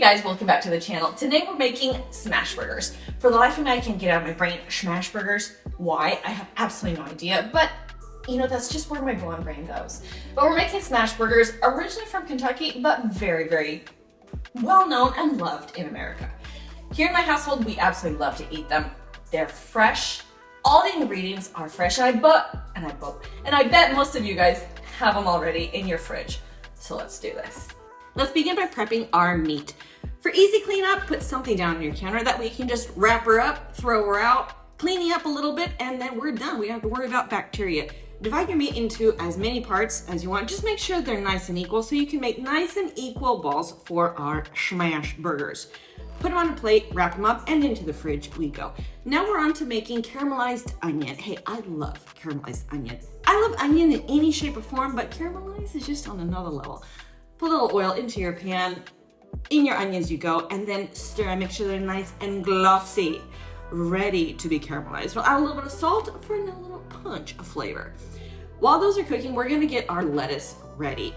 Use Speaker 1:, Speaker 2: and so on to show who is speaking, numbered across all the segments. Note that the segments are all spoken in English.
Speaker 1: guys, welcome back to the channel. Today we're making smash burgers. For the life of me, I can't get out of my brain smash burgers. Why? I have absolutely no idea, but you know, that's just where my blonde brain goes. But we're making smash burgers, originally from Kentucky, but very, very well known and loved in America. Here in my household, we absolutely love to eat them. They're fresh. All the ingredients are fresh, and I bet most of you guys have them already in your fridge. So let's do this. Let's begin by prepping our meat. For easy cleanup, put something down on your counter. That way you can just wrap her up, throw her out, clean you up a little bit, and then we're done. We don't have to worry about bacteria. Divide your meat into as many parts as you want. Just make sure they're nice and equal so you can make nice and equal balls for our smash burgers. Put them on a plate, wrap them up, and into the fridge we go. Now we're on to making caramelized onion. Hey, I love caramelized onion. I love onion in any shape or form, but caramelized is just on another level. Put a little oil into your pan, in your onions you go, and then stir and make sure they're nice and glossy, ready to be caramelized. We'll add a little bit of salt for a little punch of flavor. While those are cooking, we're gonna get our lettuce ready.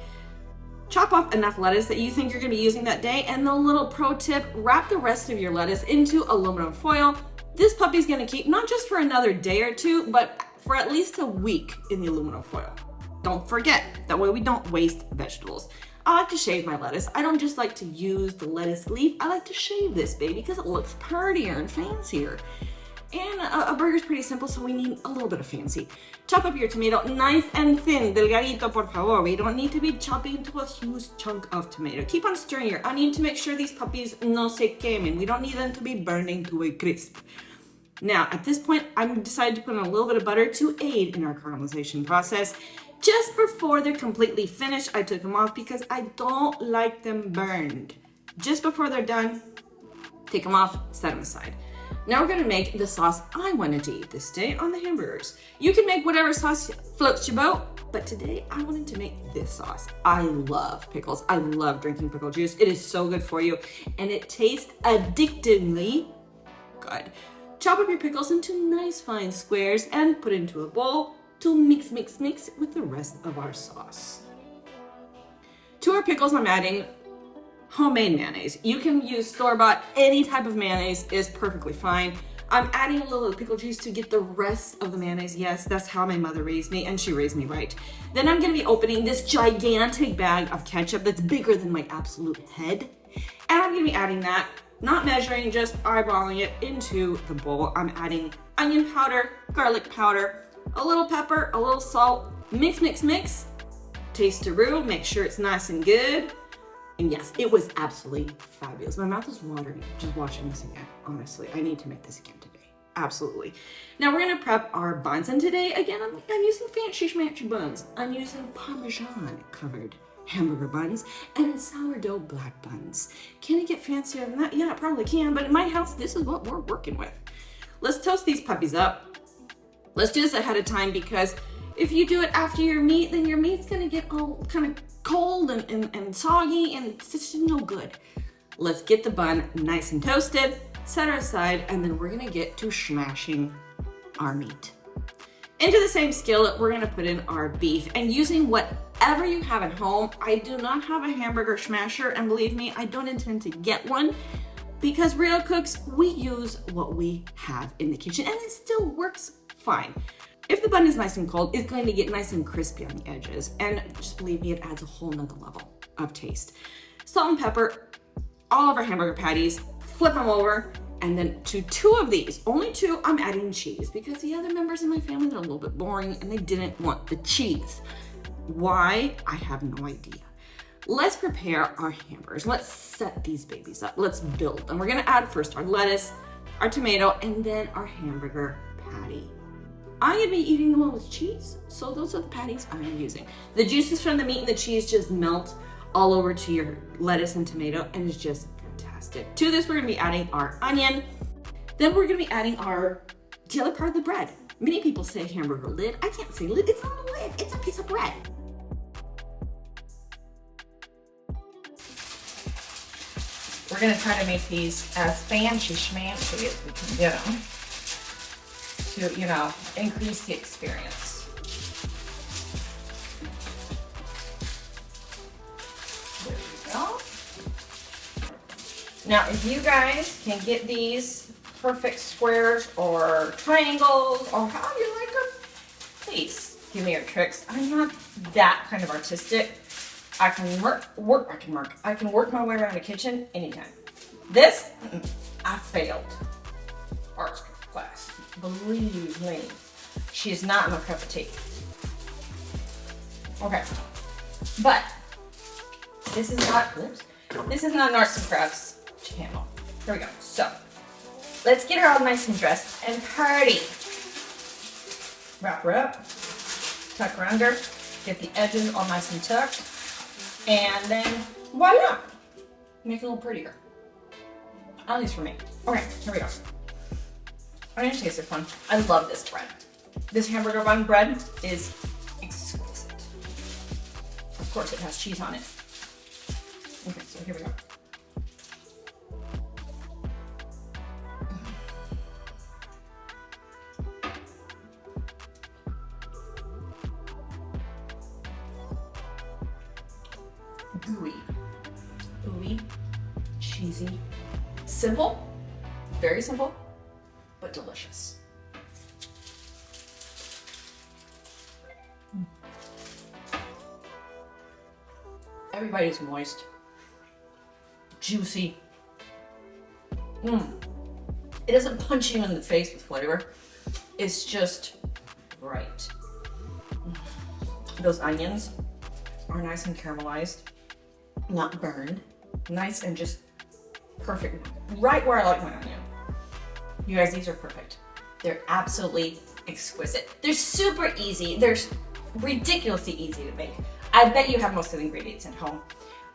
Speaker 1: Chop off enough lettuce that you think you're gonna be using that day, and the little pro tip, wrap the rest of your lettuce into aluminum foil. This puppy's gonna keep not just for another day or two, but for at least a week in the aluminum foil. Don't forget, that way we don't waste vegetables. I like to shave my lettuce. I don't just like to use the lettuce leaf. I like to shave this baby because it looks prettier and fancier. And a burger's pretty simple, so we need a little bit of fancy. Chop up your tomato nice and thin, delgadito por favor. We don't need to be chopping into a huge chunk of tomato. Keep on stirring your onion to make sure these puppies no se quemen. We don't need them to be burning to a crisp. Now, at this point, I've decided to put in a little bit of butter to aid in our caramelization process. Just before they're completely finished, I took them off because I don't like them burned. Just before they're done, take them off, set them aside. Now we're gonna make the sauce I wanted to eat this day on the hamburgers. You can make whatever sauce floats your boat, but today I wanted to make this sauce. I love pickles. I love drinking pickle juice. It is so good for you, and it tastes addictively good. Chop up your pickles into nice fine squares and put into a bowl to mix with the rest of our sauce. To our pickles, I'm adding homemade mayonnaise. You can use store-bought, any type of mayonnaise is perfectly fine. I'm adding a little pickle juice to get the rest of the mayonnaise. Yes, that's how my mother raised me, and she raised me right. Then I'm gonna be opening this gigantic bag of ketchup that's bigger than my absolute head. And I'm gonna be adding that, not measuring, just eyeballing it into the bowl. I'm adding onion powder, garlic powder, a little pepper, a little salt, mix. Taste-a-roo, make sure it's nice and good. And yes, it was absolutely fabulous. My mouth is watering just watching this again. Honestly, I need to make this again today. Absolutely. Now we're gonna prep our buns, and today, again, I'm using fancy schmancy buns. I'm using Parmesan-covered hamburger buns and sourdough black buns. Can it get fancier than that? Yeah, it probably can, but in my house, this is what we're working with. Let's toast these puppies up. Let's do this ahead of time, because if you do it after your meat, then your meat's gonna get all kind of cold and soggy, and it's just no good. Let's get the bun nice and toasted, set her aside, and then we're gonna get to smashing our meat. Into the same skillet, we're gonna put in our beef, and using whatever you have at home. I do not have a hamburger smasher, and believe me, I don't intend to get one, because real cooks, we use what we have in the kitchen, and it still works fine. If the bun is nice and cold, it's going to get nice and crispy on the edges, and just believe me, it adds a whole nother level of taste. Salt and pepper all of our hamburger patties, flip them over, and then to two of these, only two, I'm adding cheese, because the other members in my family, they're a little bit boring and they didn't want the cheese. Why? I have no idea. Let's prepare our hamburgers. Let's set these babies up. Let's build them. We're gonna add first our lettuce, our tomato, and then our hamburger patty. I'm gonna be eating the one with cheese, so those are the patties I'm using. The juices from the meat and the cheese just melt all over to your lettuce and tomato, and it's just fantastic. To this, we're gonna be adding our onion. Then we're gonna be adding the other part of the bread. Many people say hamburger lid. I can't say lid, it's not a lid, it's a piece of bread. We're gonna try to make these as fancy schmancy as we can get them, to, you know, increase the experience. There we go. Now, if you guys can get these perfect squares or triangles or how you like them, please give me your tricks. I'm not that kind of artistic. I can work my way around the kitchen anytime. This, I failed art class. Believe me, she is not my cup of tea. Okay, but this is not an arts and crafts channel. Here we go. So let's get her all nice and dressed and party. Wrap her up, tuck around her, get the edges all nice and tucked, and then voila, make it a little prettier. At least for me. Okay, here we go. I'm gonna taste this one. I love this bread. This hamburger bun bread is exquisite. Of course, it has cheese on it. Okay, so here we go. Gooey, cheesy, simple, very simple, but delicious. Everybody's moist, juicy. It doesn't punch you in the face with flavor. It's just right. Those onions are nice and caramelized, not burned. Nice and just perfect. Right where I like my onion. You guys, these are perfect. They're absolutely exquisite. They're super easy. They're ridiculously easy to make. I bet you have most of the ingredients at home.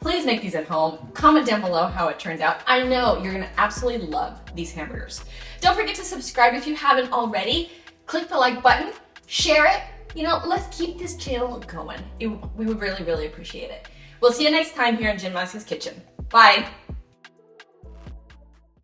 Speaker 1: Please make these at home. Comment down below how it turned out. I know you're gonna absolutely love these hamburgers. Don't forget to subscribe if you haven't already. Click the like button, share it. You know, let's keep this channel going. We would really, really appreciate it. We'll see you next time here in Jen Mask's Kitchen. Bye.